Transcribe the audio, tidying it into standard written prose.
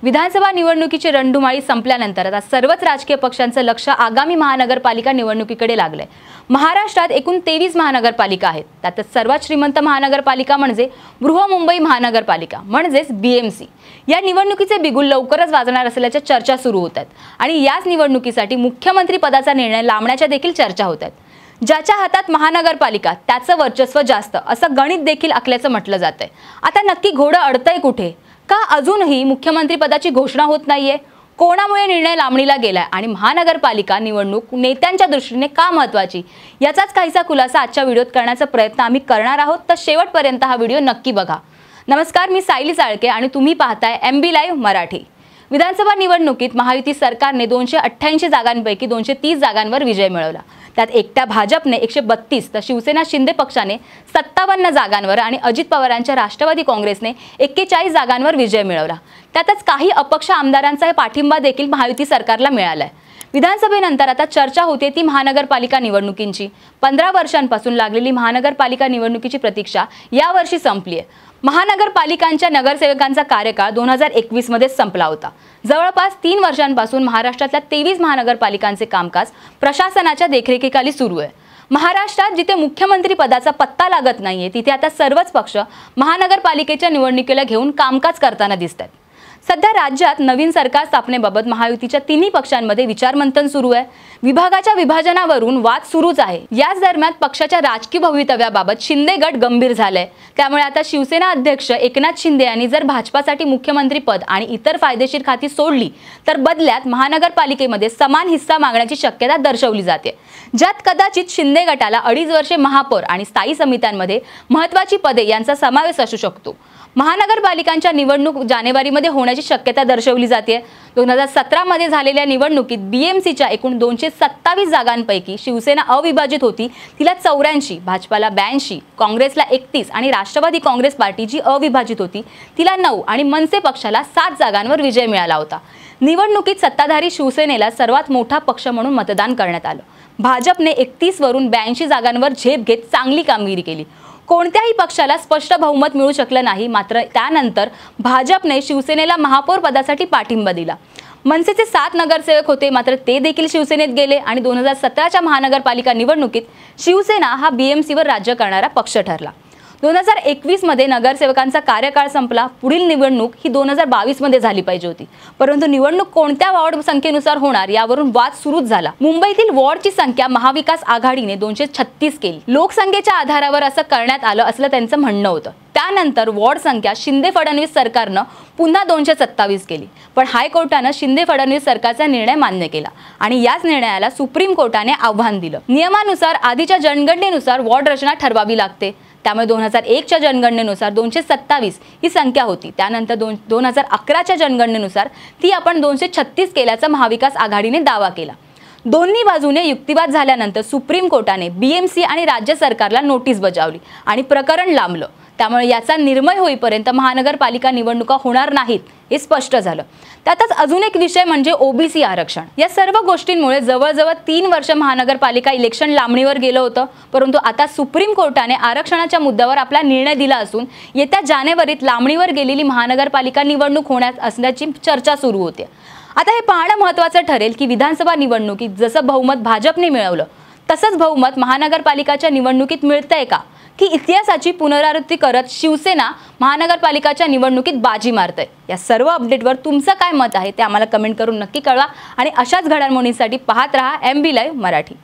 विधानसभा निवडणुकीची रणधुमाळी संपल्यानंतर आता सर्वच राजकीय पक्षांचं लक्ष आगामी महानगरपालिका निवडणुकीकडे लागलंय। महाराष्ट्रात एकूण 23 महानगरपालिका आहेत। त्यातच सर्वात श्रीमंत महानगरपालिका म्हणजे बृहन्मुंबई महानगरपालिका म्हणजेच BMC। या निवडणुकीचे बिगुल लवकरच वाजणार असल्याच्या चर्चा सुरू होतात आणि याच निवडणुकीसाठी मुख्यमंत्री पदाचा निर्णय लांबण्याच्या देखील चर्चा होतात। ज्याच्या हातात महानगरपालिका त्याचं वर्चस्व जास्त असं गणित देखील आखल्याचं म्हटलं जातंय। आता नक्की घोडं अडतंय कुठे? का अजूनही मुख्यमंत्री पदाची घोषणा होत नाहीये? कोणामुळे निर्णय लांबणीला गेलाय आणि महानगरपालिका निवडणूक नेत्यांच्या दृष्टीने का महत्त्वाची याचाच काहीसा खुलासा आजच्या व्हिडिओत करण्याचा प्रयत्न आम्ही करणार आहोत। तर शेवटपर्यंत हा व्हिडिओ नक्की बघा। नमस्कार, मी सायली साळके आणि तुम्ही पाहताय MB लाईव्ह मराठी। विधानसभा निवडणुकीत महायुती सरकारने 288 जागांपैकी 230 जागांवर विजय मिळवला। त्यात एकट्या भाजपने 132 तर शिवसेना शिंदे पक्षाने 57 जागांवर आणि अजित पवारांच्या राष्ट्रवादी काँग्रेसने 41 जागांवर विजय मिळवला। त्यातच काही अपक्ष आमदारांचा पाठिंबा देखील महायुती सरकारला मिळालाय। विधानसभेनंतर आता चर्चा होते ती महानगरपालिका निवडणुकींची। 15 वर्षांपासून लागलेली महानगरपालिका निवडणुकीची प्रतीक्षा यावर्षी संपली आहे। महानगरपालिकांच्या नगरसेवकांचा कार्यकाळ 2021 मध्ये संपला होता। जवळपास 3 वर्षांपासून महाराष्ट्रातल्या 23 महानगरपालिकांचे कामकाज प्रशासनाच्या देखरेखीखाली सुरू आहे। महाराष्ट्रात जिथे मुख्यमंत्री पदाचा पत्ता लागत नाहीये तिथे आता सर्वच पक्ष महानगरपालिकेच्या निवडणुकीला घेऊन कामकाज करताना दिसतात। सध्या राज्यात नवीन सरकार स्थापनेबाबत महायुतीच्या तिन्ही पक्षांमध्ये विचारमंथन सुरू आहे। विभागाच्या विभाजनावरून वाद सुरूच आहे। याच दरम्यान पक्षाच्या राजकीय भवितव्याबाबत शिंदे गट गंभीर झालाय। त्यामुळे आता शिवसेना अध्यक्ष एकनाथ शिंदे यांनी जर भाजपासाठी मुख्यमंत्री पद आणि इतर फायदेशीर खाती सोडली तर बदल्यात महानगरपालिकेमध्ये समान हिस्सा मागण्याची शक्यता दर्शवली जाते, ज्यात कदाचित शिंदे गटाला 2.5 वर्षे महापौर आणि स्थायी समित्यांमध्ये महत्त्वाची पदे यांचा समावेश असू शकतो। महानगरपालिकांच्या निवडणूक जानेवारीमध्ये होण्याची शक्यता दर्शवली जाते। 2017 मध्ये झालेल्या निवडणुकीत BMCच्या एकूण 227 जागांपैकी शिवसेना अविभाजित होती, तिला 84, भाजपाला 82, काँग्रेसला 31 आणि राष्ट्रवादी काँग्रेस पार्टी जी अविभाजित होती तिला 9 आणि मनसे पक्षाला 7 जागांवर विजय मिळाला होता। निवडणुकीत सत्ताधारी शिवसेनेला सर्वात मोठा पक्ष म्हणून मतदान करण्यात आलं। भाजपने 31 वरून 82 जागांवर झेप घेत चांगली कामगिरी केली। कोणत्याही पक्षाला स्पष्ट बहुमत मिळू शकलं नाही। मात्र त्यानंतर भाजपने शिवसेनेला महापौर पदासाठी पाठिंबा दिला। मनसेचे 7 नगरसेवक होते, मात्र ते देखील शिवसेनेत गेले आणि 2017च्या महानगरपालिका निवडणुकीत शिवसेना हा BMCवर राज्य करणारा पक्ष ठरला। 2021 मध्ये नगरसेवकांचा कार्यकाळ संपला। पुढील निवडणूक ही 2022 मध्ये झाली पाहिजे होती, परंतु निवडणूक कोणत्या वॉर्ड संख्येनुसार होणार यावरून वाद सुरूच झाला। मुंबईतील वॉर्डची संख्या महाविकास आघाडीने 236 केली। लोकसंख्येच्या आधारावर असं करण्यात आलं असलं त्यांचं म्हणणं होतं। त्यानंतर वॉर्ड संख्या शिंदे फडणवीस सरकारनं पुन्हा 227 केली, पण हायकोर्टानं शिंदे फडणवीस सरकारचा निर्णय मान्य केला आणि याच निर्णयाला सुप्रीम कोर्टाने आव्हान दिलं। नियमानुसार आधीच्या जनगणनेनुसार वॉर्ड रचना ठरवावी लागते। त्यामुळे 2001च्या जनगणनेनुसार 227 ही संख्या होती। त्यानंतर 2011च्या जनगणनेनुसार ती आपण 236 केल्याचा महाविकास आघाडीने दावा केला। दोन्ही बाजूने युक्तिवाद झाल्यानंतर सुप्रीम कोर्टाने BMC आणि राज्य सरकारला नोटीस बजावली आणि प्रकरण लांबलं। त्यामुळे याचा निर्णय होईपर्यंत महानगरपालिका निवडणुका होणार नाहीत हे स्पष्ट झालं। त्यातच अजून एक विषय म्हणजे OBC आरक्षण। या सर्व गोष्टींमुळे जवळजवळ 3 वर्ष महानगरपालिका इलेक्शन लांबणीवर गेलं होतं, परंतु आता सुप्रीम कोर्टाने आरक्षणाच्या मुद्द्यावर आपला निर्णय दिला असून येत्या जानेवारीत लांबणीवर गेलेली महानगरपालिका निवडणूक होण्यास असल्याची चर्चा सुरू होते। आता हे पाहणं महत्त्वाचं ठरेल की विधानसभा निवडणुकीत जसं बहुमत भाजपने मिळवलं तसंच बहुमत महानगरपालिकाच्या निवडणुकीत मिळतंय का, की इतिहासाची पुनरावृत्ती करत शिवसेना महानगरपालिकाच्या निवडणुकीत बाजी मारते। या सर्व अपडेटवर तुमचं काय मत आहे ते आम्हाला कमेंट करून नक्की कळवा आणि अशाच घडामोडींसाठी पाहत रहा MB लाईव्ह मराठी।